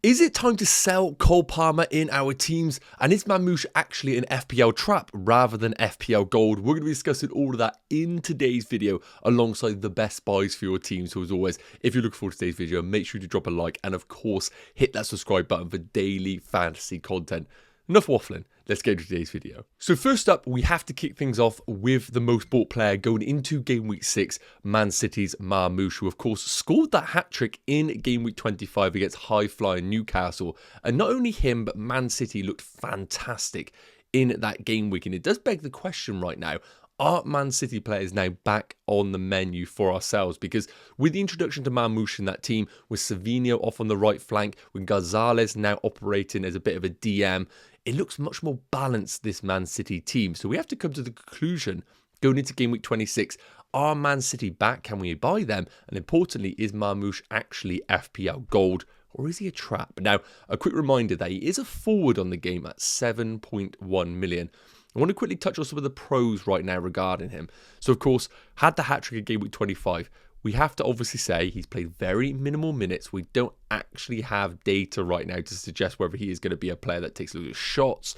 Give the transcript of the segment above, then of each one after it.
Is it time to sell Cole Palmer in our teams? And is Marmoush actually an FPL trap rather than FPL gold? We're going to be discussing all of that in today's video alongside the best buys for your team. So as always, if you look forward to today's video, make sure to drop a like and of course, hit that subscribe button for daily fantasy content. Enough waffling, let's get into today's video. So first up, we have to kick things off with the most bought player going into game week 6, Man City's Marmoush, who of course scored that hat-trick in game week 25 against high-flying Newcastle. And not only him, but Man City looked fantastic in that game week. And it does beg the question right now, are Man City players now back on the menu for ourselves? Because with the introduction to Marmoush in that team, with Savinho off on the right flank, with Gonzalez now operating as a bit of a DM, it looks much more balanced, this Man City team. So we have to come to the conclusion, going into game week 26, are Man City back? Can we buy them? And importantly, is Marmoush actually FPL gold? Or is he a trap? Now, a quick reminder that he is a forward on the game at 7.1 million. I want to quickly touch on some of the pros right now regarding him. So, of course, had the hat-trick in game week 25. We have to obviously say he's played very minimal minutes. We don't actually have data right now to suggest whether he is going to be a player that takes a lot of shots.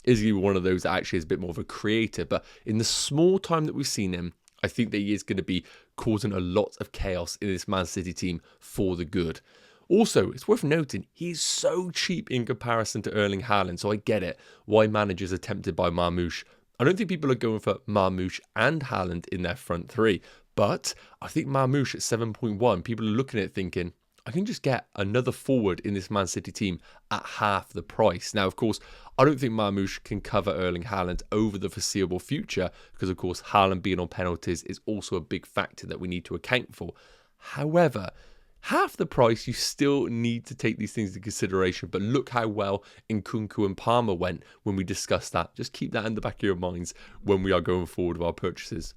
Is he one of those that actually is a bit more of a creator? But in the small time that we've seen him, I think that he is going to be causing a lot of chaos in this Man City team for the good. Also, it's worth noting, he's so cheap in comparison to Erling Haaland, so I get it, why managers are tempted by Marmoush. I don't think people are going for Marmoush and Haaland in their front three, but I think Marmoush at 7.1, people are looking at it thinking, I can just get another forward in this Man City team at half the price. Now, of course, I don't think Marmoush can cover Erling Haaland over the foreseeable future, because of course, Haaland being on penalties is also a big factor that we need to account for. However, half the price, you still need to take these things into consideration. But look how well Cunha and PALMER went when we discussed that. Just keep that in the back of your minds when we are going forward with our purchases.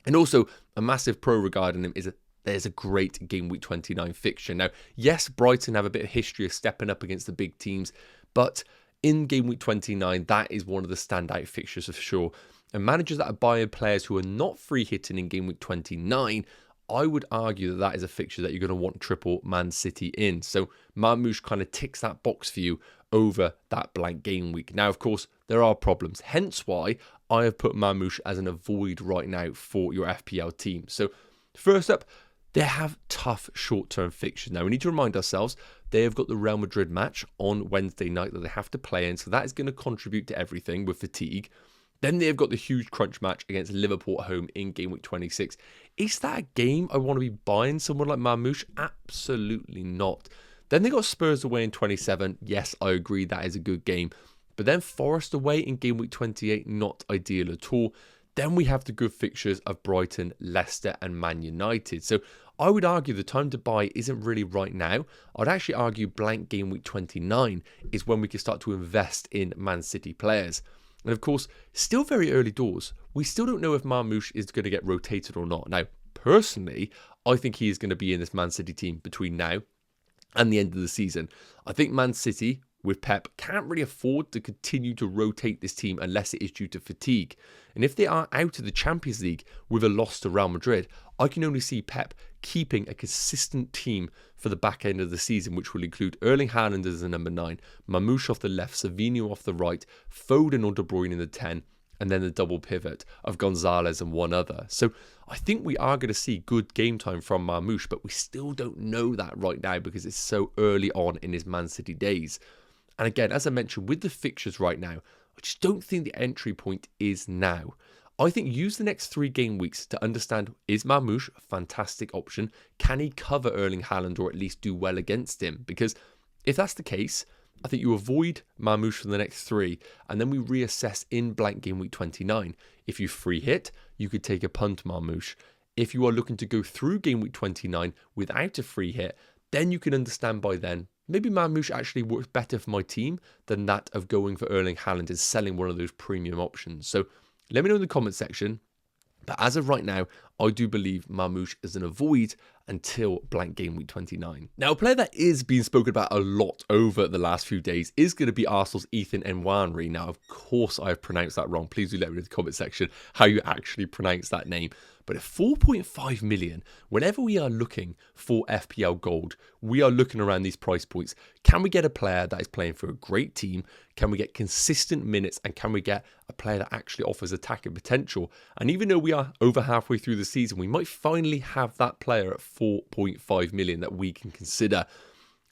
And also, a massive pro regarding him is that there's a great game week 29 fixture. Now, yes, Brighton have a bit of history of stepping up against the big teams, but in game week 29, that is one of the standout fixtures for sure. And managers that are buying players who are not free hitting in game week 29, I would argue that that is a fixture that you're going to want triple Man City in. So Marmoush kind of ticks that box for you over that blank game week. Now, of course, there are problems. Hence why I have put Marmoush as an avoid right now for your FPL team. So first up, they have tough short-term fixtures. Now, we need to remind ourselves they have got the Real Madrid match on Wednesday night that they have to play in. So that is going to contribute to everything with fatigue. Then they've got the huge crunch match against Liverpool at home in game week 26. Is that a game I want to be buying someone like Marmoush? Absolutely not. Then they got Spurs away in 27. Yes, I agree that is a good game. But then Forest away in game week 28, not ideal at all. Then we have the good fixtures of Brighton, Leicester and Man United. So I would argue the time to buy isn't really right now. I'd actually argue blank game week 29 is when we can start to invest in Man City players. And of course, still very early doors. We still don't know if Marmoush is going to get rotated or not. Now, personally, I think he is going to be in this Man City team between now and the end of the season. I think Man City, with Pep, can't really afford to continue to rotate this team unless it is due to fatigue. And if they are out of the Champions League with a loss to Real Madrid, I can only see Pep keeping a consistent team for the back end of the season, which will include Erling Haaland as the number 9, Marmoush off the left, Savinho off the right, Foden or De Bruyne in the 10, and then the double pivot of Gonzalez and one other. So I think we are going to see good game time from Marmoush, but we still don't know that right now because it's so early on in his Man City days. And again, as I mentioned, with the fixtures right now, I just don't think the entry point is now. I think use the next 3 game weeks to understand, is Marmoush a fantastic option? Can he cover Erling Haaland or at least do well against him? Because if that's the case, I think you avoid Marmoush for the next 3 and then we reassess in blank game week 29. If you free hit, you could take a punt Marmoush. If you are looking to go through game week 29 without a free hit, then you can understand by then, maybe Marmoush actually works better for my team than that of going for Erling Haaland and selling one of those premium options. So let me know in the comment section. But as of right now, I do believe Marmoush is an avoid until blank game week 29. Now, a player that is being spoken about a lot over the last few days is going to be Arsenal's Ethan Nwaneri. Now, of course, I've pronounced that wrong. Please do let me know in the comment section how you actually pronounce that name. But at 4.5 million, whenever we are looking for FPL Gold, we are looking around these price points. Can we get a player that is playing for a great team? Can we get consistent minutes? And can we get a player that actually offers attacking potential? And even though we are over halfway through the season, we might finally have that player at 4.5 million that we can consider.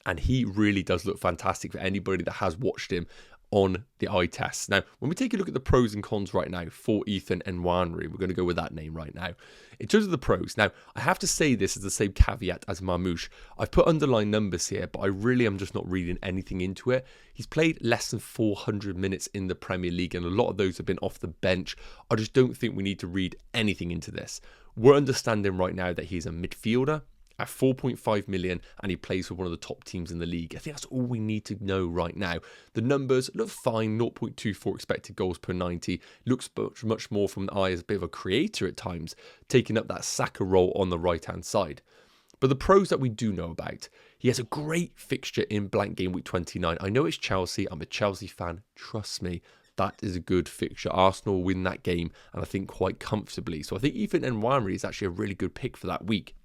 And he really does look fantastic for anybody that has watched him on the eye test. Now, when we take a look at the pros and cons right now for Ethan Nwaneri, we're going to go with that name right now. In terms of the pros, now, I have to say this is the same caveat as Marmoush. I've put underlying numbers here, but I really am just not reading anything into it. He's played less than 400 minutes in the Premier League, and a lot of those have been off the bench. I just don't think we need to read anything into this. We're understanding right now that he's a midfielder at 4.5 million, and he plays for one of the top teams in the league. I think that's all we need to know right now. The numbers look fine, 0.24 expected goals per 90. Looks much more from the eye as a bit of a creator at times, taking up that Saka role on the right-hand side. But the pros that we do know about, he has a great fixture in blank game week 29. I know it's Chelsea. I'm a Chelsea fan. Trust me. That is a good fixture. Arsenal win that game, and I think quite comfortably. So I think Ethan Nwaneri is actually a really good pick for that week.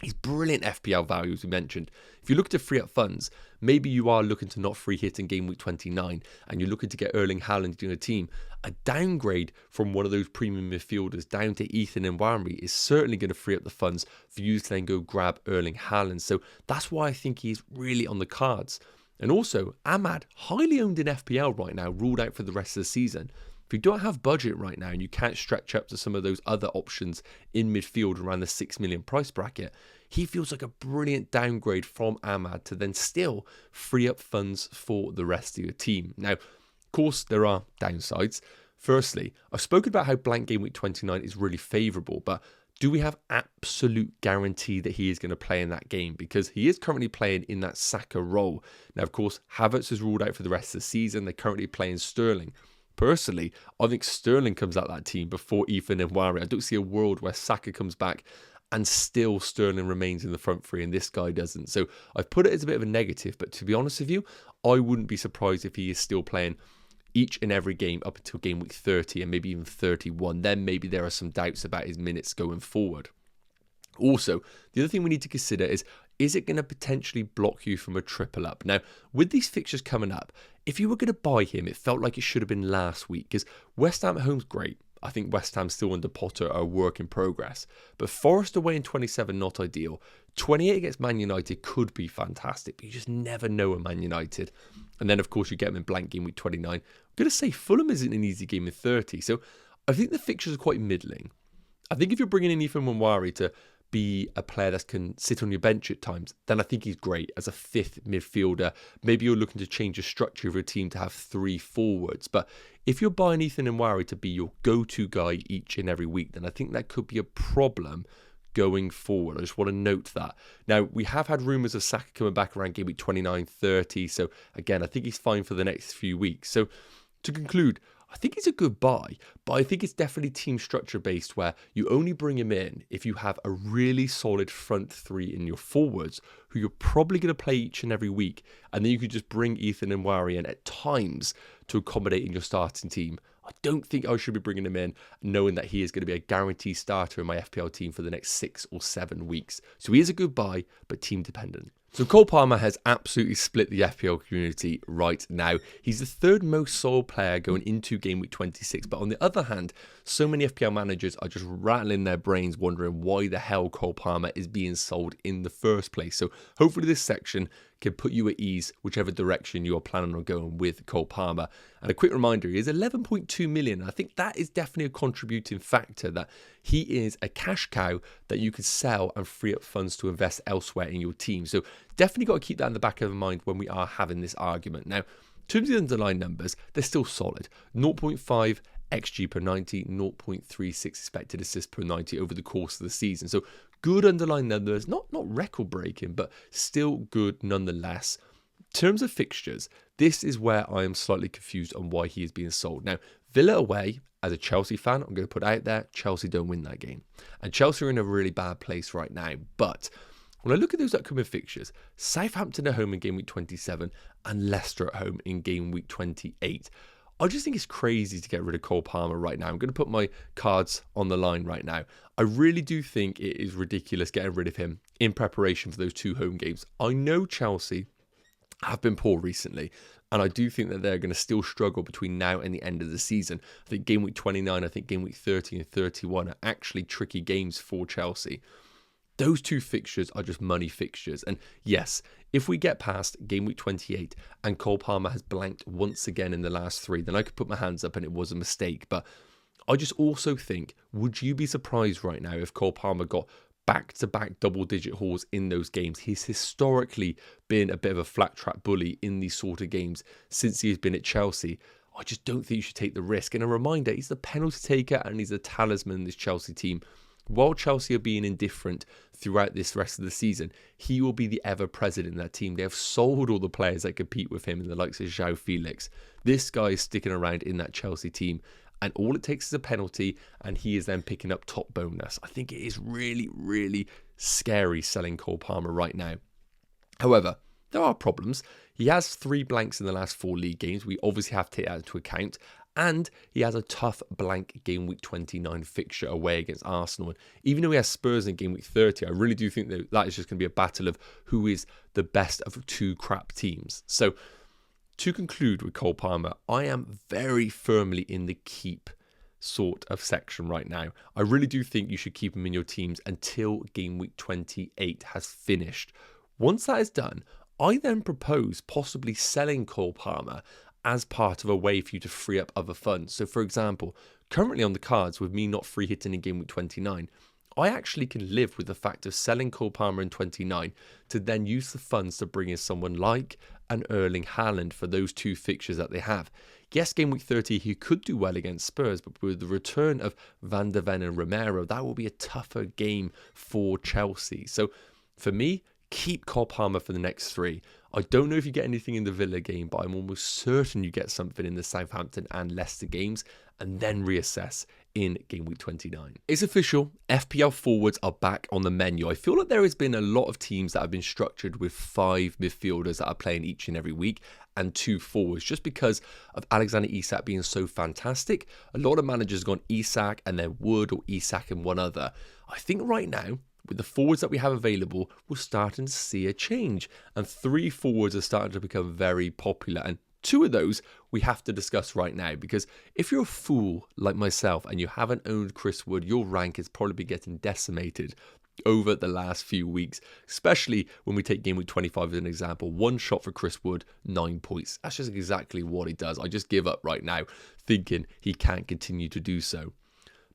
He's brilliant FPL value, as we mentioned. If you look to free up funds, maybe you are looking to not free hit in game week 29 and you're looking to get Erling Haaland in a team, a downgrade from one of those premium midfielders down to Ethan Nwaneri is certainly going to free up the funds for you to then go grab Erling Haaland. So that's why I think he's really on the cards. And also, Ahmad, highly owned in FPL right now, ruled out for the rest of the season. If you don't have budget right now and you can't stretch up to some of those other options in midfield around the 6 million price bracket, he feels like a brilliant downgrade from Ahmad to then still free up funds for the rest of your team. Now, of course, there are downsides. Firstly, I've spoken about how blank game week 29 is really favourable, but do we have absolute guarantee that he is going to play in that game? Because he is currently playing in that Saka role. Now, of course, Havertz is ruled out for the rest of the season. They're currently playing Sterling. Personally, I think Sterling comes out that team before Ethan Nwaneri. I don't see a world where Saka comes back and still Sterling remains in the front three and this guy doesn't. So I've put it as a bit of a negative, but to be honest with you, I wouldn't be surprised if he is still playing each and every game up until game week 30 and maybe even 31. Then maybe there are some doubts about his minutes going forward. Also, the other thing we need to consider is it going to potentially block you from a triple up? Now, with these fixtures coming up, if you were going to buy him, it felt like it should have been last week because West Ham at home's great. I think West Ham still under Potter are a work in progress. But Forest away in 27, not ideal. 28 against Man United could be fantastic, but you just never know with Man United. And then, of course, you get them in blank game week 29. I'm going to say Fulham isn't an easy game in 30. So I think the fixtures are quite middling. I think if you're bringing in Ethan Nwaneri to be a player that can sit on your bench at times, then I think he's great as a fifth midfielder. Maybe you're looking to change the structure of your team to have 3 forwards. But if you're buying Ethan Nwaneri to be your go-to guy each and every week, then I think that could be a problem going forward. I just want to note that. Now, we have had rumours of Saka coming back around game week 29, 30. So again, I think he's fine for the next few weeks. So to conclude, I think it's a good buy, but I think it's definitely team structure based where you only bring him in if you have a really solid front three in your forwards who you're probably going to play each and every week. And then you could just bring Ethan Nwaneri in at times to accommodate in your starting team. I don't think I should be bringing him in knowing that he is going to be a guaranteed starter in my FPL team for the next 6 or 7 weeks. So he is a good buy, but team dependent. So Cole Palmer has absolutely split the FPL community right now. He's the third most sold player going into game week 26. But on the other hand, so many FPL managers are just rattling their brains wondering why the hell Cole Palmer is being sold in the first place. So hopefully this section can put you at ease whichever direction you're planning on going with Cole Palmer. And a quick reminder, he is 11.2 million. I think that is definitely a contributing factor that he is a cash cow that you could sell and free up funds to invest elsewhere in your team. So definitely got to keep that in the back of the mind when we are having this argument. Now, in terms of the underlying numbers, they're still solid. 0.5 XG per 90, 0.36 expected assists per 90 over the course of the season. So good underlying numbers, not record breaking, but still good nonetheless. In terms of fixtures, this is where I am slightly confused on why he is being sold. Now, Villa away, as a Chelsea fan, I'm going to put out there, Chelsea don't win that game. And Chelsea are in a really bad place right now. But when I look at those upcoming fixtures, Southampton at home in game week 27 and Leicester at home in game week 28. I just think it's crazy to get rid of Cole Palmer right now. I'm going to put my cards on the line right now. I really do think it is ridiculous getting rid of him in preparation for those 2 home games. I know Chelsea have been poor recently, and I do think that they're going to still struggle between now and the end of the season. I think game week 29, I think game week 30 and 31 are actually tricky games for Chelsea. Those 2 fixtures are just money fixtures. And yes, if we get past game week 28 and Cole Palmer has blanked once again in the last 3, then I could put my hands up and it was a mistake. But I just also think, would you be surprised right now if Cole Palmer got back-to-back double-digit hauls in those games? He's historically been a bit of a flat-track bully in these sort of games since he's been at Chelsea. I just don't think you should take the risk. And a reminder, he's the penalty taker and he's a talisman in this Chelsea team. While Chelsea are being indifferent throughout this rest of the season, he will be the ever-present in that team. They have sold all the players that compete with him in the likes of João Felix. This guy is sticking around in that Chelsea team, and all it takes is a penalty, and he is then picking up top bonus. I think it is really, really scary selling Cole Palmer right now. However, there are problems. He has 3 blanks in the last 4 league games. We obviously have to take that into account. And he has a tough blank game week 29 fixture away against Arsenal. And even though he has Spurs in game week 30, I really do think that that is just going to be a battle of who is the best of 2 crap teams. So to conclude with Cole Palmer, I am very firmly in the keep sort of section right now. I really do think you should keep him in your teams until game week 28 has finished. Once that is done, I then propose possibly selling Cole Palmer as part of a way for you to free up other funds. So for example, currently on the cards with me not free hitting in game week 29, I actually can live with the fact of selling Cole Palmer in 29 to then use the funds to bring in someone like an Erling Haaland for those 2 fixtures that they have. Yes, game week 30, he could do well against Spurs, but with the return of Van der Ven and Romero, that will be a tougher game for Chelsea. So for me, keep Cole Palmer for the next 3. I don't know if you get anything in the Villa game, but I'm almost certain you get something in the Southampton and Leicester games, and then reassess in game week 29. It's official, FPL forwards are back on the menu. I feel like there has been a lot of teams that have been structured with 5 midfielders that are playing each and every week and 2 forwards, just because of Alexander Isak being so fantastic. A lot of managers have gone Isak and then Wood, or Isak and one other. I think right now, with the forwards that we have available, we're starting to see a change. And 3 forwards are starting to become very popular. And 2 of those we have to discuss right now. Because if you're a fool like myself and you haven't owned Chris Wood, your rank has probably been getting decimated over the last few weeks. Especially when we take game week 25 as an example. 1 shot for Chris Wood, 9 points. That's just exactly what he does. I just give up right now thinking he can't continue to do so.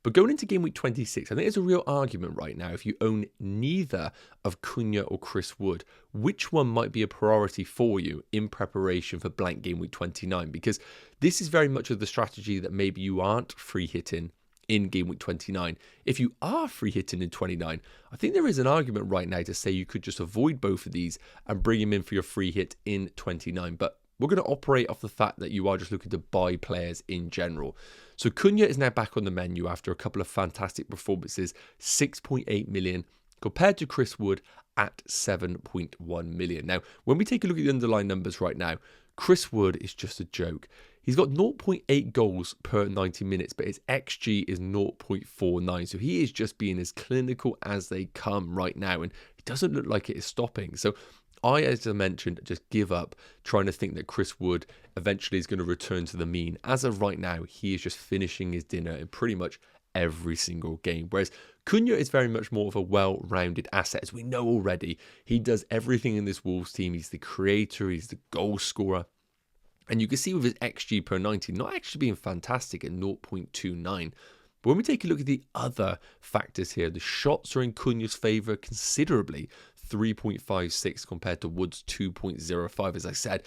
But going into game week 26, I think there's a real argument right now if you own neither of Cunha or Chris Wood, which one might be a priority for you in preparation for blank game week 29? Because this is very much of the strategy that maybe you aren't free hitting in game week 29. If you are free hitting in 29, I think there is an argument right now to say you could just avoid both of these and bring him in for your free hit in 29. But we're going to operate off the fact that you are just looking to buy players in general. So Cunha is now back on the menu after a couple of fantastic performances, 6.8 million compared to Chris Wood at 7.1 million. Now, when we take a look at the underlying numbers right now, Chris Wood is just a joke. He's got 0.8 goals per 90 minutes, but his XG is 0.49. So he is just being as clinical as they come right now, and it doesn't look like it is stopping. So I, as I mentioned, just give up trying to think that Chris Wood eventually is going to return to the mean. As of right now, he is just finishing his dinner in pretty much every single game. Whereas Cunha is very much more of a well-rounded asset. As we know already, he does everything in this Wolves team. He's the creator, he's the goal scorer. And you can see with his XG per 90 not actually being fantastic at 0.29. But when we take a look at the other factors here, the shots are in Cunha's favour considerably, 3.56 compared to Wood's 2.05. As I said,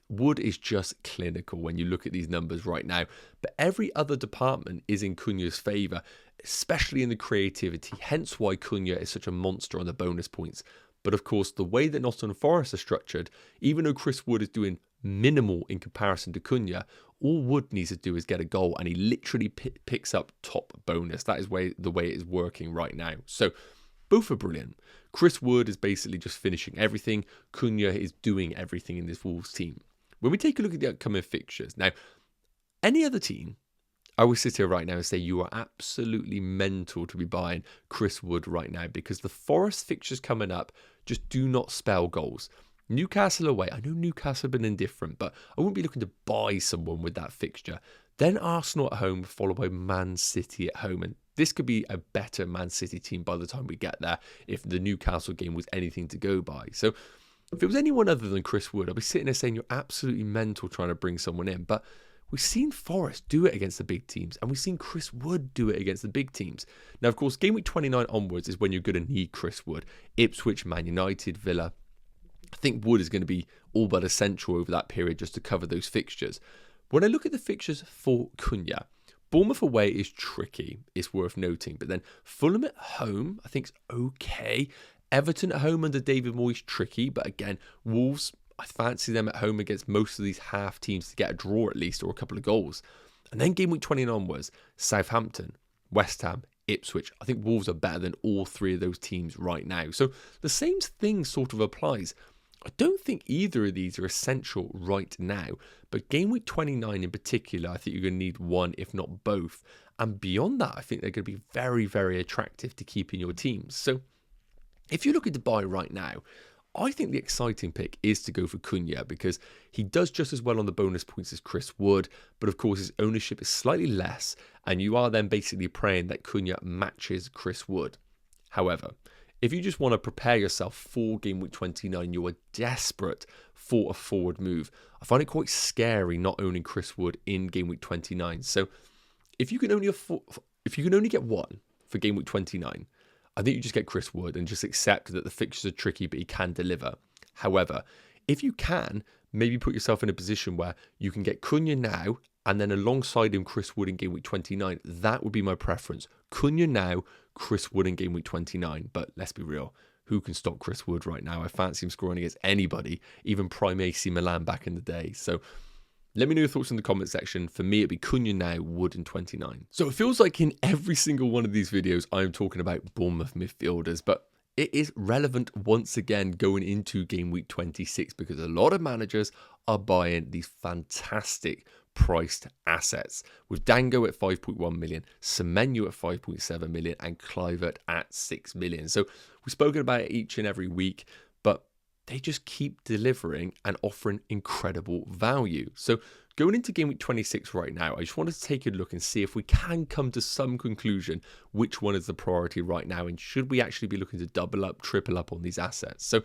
Wood is just clinical when you look at these numbers right now. But every other department is in Cunha's favour, especially in the creativity. Hence why Cunha is such a monster on the bonus points. But of course, the way that Nottingham Forest are structured, even though Chris Wood is doing minimal in comparison to Cunha, all Wood needs to do is get a goal, and he literally picks up top bonus. That is the way it is working right now. So both are brilliant. Chris Wood is basically just finishing everything. Cunha is doing everything in this Wolves team. When we take a look at the upcoming fixtures, now, any other team, I will sit here right now and say you are absolutely mental to be buying Chris Wood right now, because the Forest fixtures coming up just do not spell goals. Newcastle away. I know Newcastle have been indifferent, but I wouldn't be looking to buy someone with that fixture. Then Arsenal at home, followed by Man City at home. And this could be a better Man City team by the time we get there, if the Newcastle game was anything to go by. So if it was anyone other than Chris Wood, I'd be sitting there saying you're absolutely mental trying to bring someone in. But we've seen Forest do it against the big teams, and we've seen Chris Wood do it against the big teams. Now, of course, game week 29 onwards is when you're going to need Chris Wood. Ipswich, Man United, Villa. I think Wood is going to be all but essential over that period just to cover those fixtures. When I look at the fixtures for Cunha, Bournemouth away is tricky, it's worth noting. But then Fulham at home, I think is okay. Everton at home under David Moyes, tricky. But again, Wolves, I fancy them at home against most of these half teams to get a draw at least, or a couple of goals. And then game week 29 onwards, Southampton, West Ham, Ipswich. I think Wolves are better than all three of those teams right now. So the same thing sort of applies. I don't think either of these are essential right now, but game week 29 in particular, I think you're going to need one, if not both. And beyond that, I think they're going to be very, very attractive to keep in your teams. So if you're looking to buy right now, I think the exciting pick is to go for Cunha, because he does just as well on the bonus points as Chris Wood, but of course his ownership is slightly less, and you are then basically praying that Cunha matches Chris Wood. However, if you just want to prepare yourself for game week 29, you are desperate for a forward move. I find it quite scary not owning Chris Wood in game week 29. So if you can only get one for game week 29, I think you just get Chris Wood and just accept that the fixtures are tricky, but he can deliver. However, if you can, maybe put yourself in a position where you can get Cunha now, and then alongside him, Chris Wood in game week 29. That would be my preference. Cunha now, Chris Wood in game week 29. But let's be real, who can stop Chris Wood right now? I fancy him scoring against anybody, even prime AC Milan back in the day. So let me know your thoughts in the comment section. For me, it'd be Cunha now, Wood in 29. So it feels like in every single one of these videos, I'm talking about Bournemouth midfielders, but it is relevant once again going into game week 26, because a lot of managers are buying these fantastic priced assets, with Dango at 5.1 million, Semenyo at 5.7 million, and Kluivert at 6 million. So we've spoken about it each and every week, but they just keep delivering and offering incredible value. So going into game week 26 right now, I just wanted to take a look and see if we can come to some conclusion which one is the priority right now, and should we actually be looking to double up, triple up on these assets. So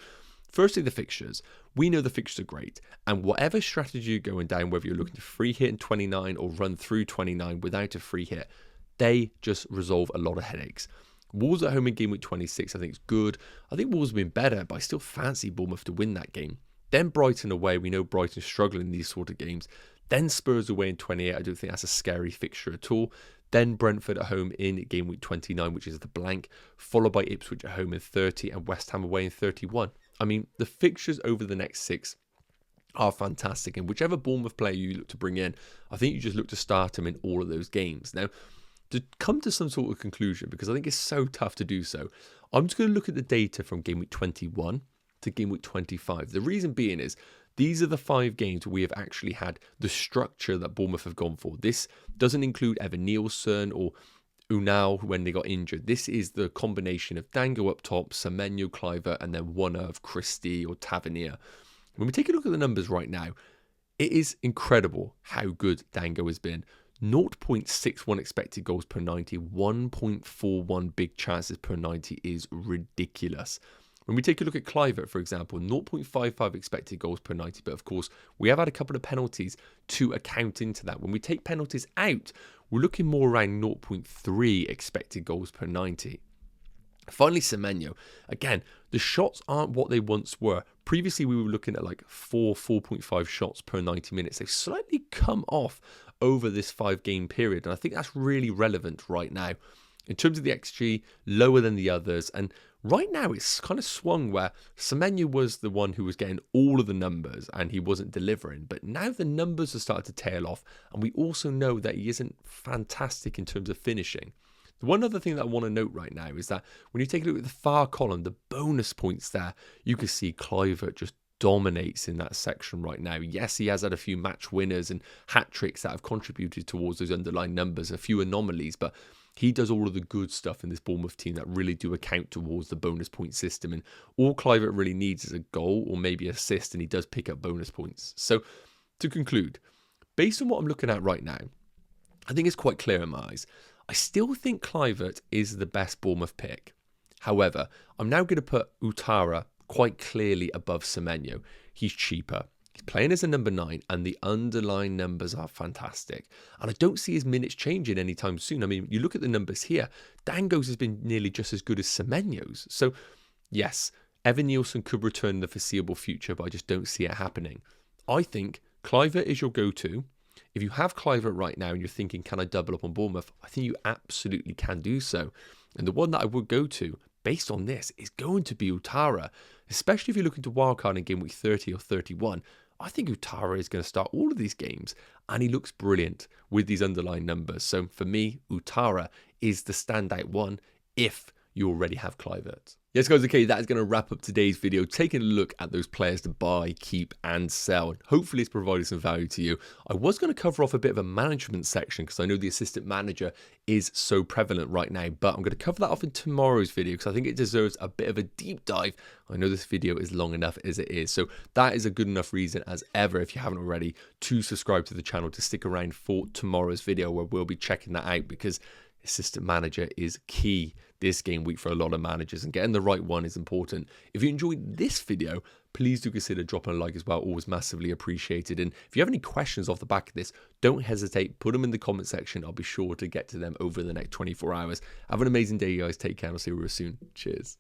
firstly, the fixtures. We know the fixtures are great, and whatever strategy you're going down, whether you're looking to free hit in 29 or run through 29 without a free hit, they just resolve a lot of headaches. Wolves at home in game week 26, I think is good. I think Wolves have been better, but I still fancy Bournemouth to win that game. Then Brighton away. We know Brighton's struggling in these sort of games. Then Spurs away in 28. I don't think that's a scary fixture at all. Then Brentford at home in game week 29, which is the blank, followed by Ipswich at home in 30 and West Ham away in 31. I mean, the fixtures over the next 6 are fantastic, and whichever Bournemouth player you look to bring in, I think you just look to start him in all of those games. Now, to come to some sort of conclusion, because I think it's so tough to do so, I'm just going to look at the data from game week 21 to game week 25. The reason being is these are the 5 games where we have actually had the structure that Bournemouth have gone for. This doesn't include Evan Nielsen or Unal when they got injured. This is the combination of Dango up top, Semenyo, Kluivert, and then one of Christie or Tavernier. When we take a look at the numbers right now, it is incredible how good Dango has been. 0.61 expected goals per 90, 1.41 big chances per 90 is ridiculous. When we take a look at Kluivert, for example, 0.55 expected goals per 90, but of course, we have had a couple of penalties to account into that. When we take penalties out, we're looking more around 0.3 expected goals per 90. Finally, Semenyo. Again, the shots aren't what they once were. Previously, we were looking at like 4.5 shots per 90 minutes. They've slightly come off over this 5-game period, and I think that's really relevant right now. In terms of the XG, lower than the others, and Right now, it's kind of swung where Semenyo was the one who was getting all of the numbers and he wasn't delivering. But now the numbers are starting to tail off. And we also know that he isn't fantastic in terms of finishing. The one other thing that I want to note right now is that when you take a look at the far column, the bonus points there, you can see Kluivert just dominates in that section right now. Yes, he has had a few match winners and hat tricks that have contributed towards those underlying numbers, a few anomalies, but he does all of the good stuff in this Bournemouth team that really do account towards the bonus point system. And all Kluivert really needs is a goal or maybe assist, and he does pick up bonus points. So to conclude, based on what I'm looking at right now, I think it's quite clear in my eyes. I still think Kluivert is the best Bournemouth pick. However, I'm now going to put Ouattara quite clearly above Semenyo. He's cheaper. He's playing as a number 9 and the underlying numbers are fantastic. And I don't see his minutes changing anytime soon. I mean, you look at the numbers here, Dango's has been nearly just as good as Semenyo's. So yes, Evan Nielsen could return in the foreseeable future, but I just don't see it happening. I think Kluivert is your go-to. If you have Kluivert right now and you're thinking, can I double up on Bournemouth? I think you absolutely can do so. And the one that I would go to, based on this, is going to be Ouattara. Especially if you're looking to wildcard in game week 30 or 31. I think Ouattara is going to start all of these games. And he looks brilliant with these underlying numbers. So for me, Ouattara is the standout one if you already have Kluivert. Yes, guys, okay, that is going to wrap up today's video, taking a look at those players to buy, keep, and sell. Hopefully, it's provided some value to you. I was going to cover off a bit of a management section because I know the assistant manager is so prevalent right now, but I'm going to cover that off in tomorrow's video because I think it deserves a bit of a deep dive. I know this video is long enough as it is, so that is a good enough reason as ever, if you haven't already, to subscribe to the channel, to stick around for tomorrow's video where we'll be checking that out because assistant manager is key this game week for a lot of managers, and getting the right one is important. If you enjoyed this video, please do consider dropping a like as well, always massively appreciated. And if you have any questions off the back of this, don't hesitate, put them in the comment section. I'll be sure to get to them over the next 24 hours. Have an amazing day, you guys. Take care, and I'll see you real soon. Cheers.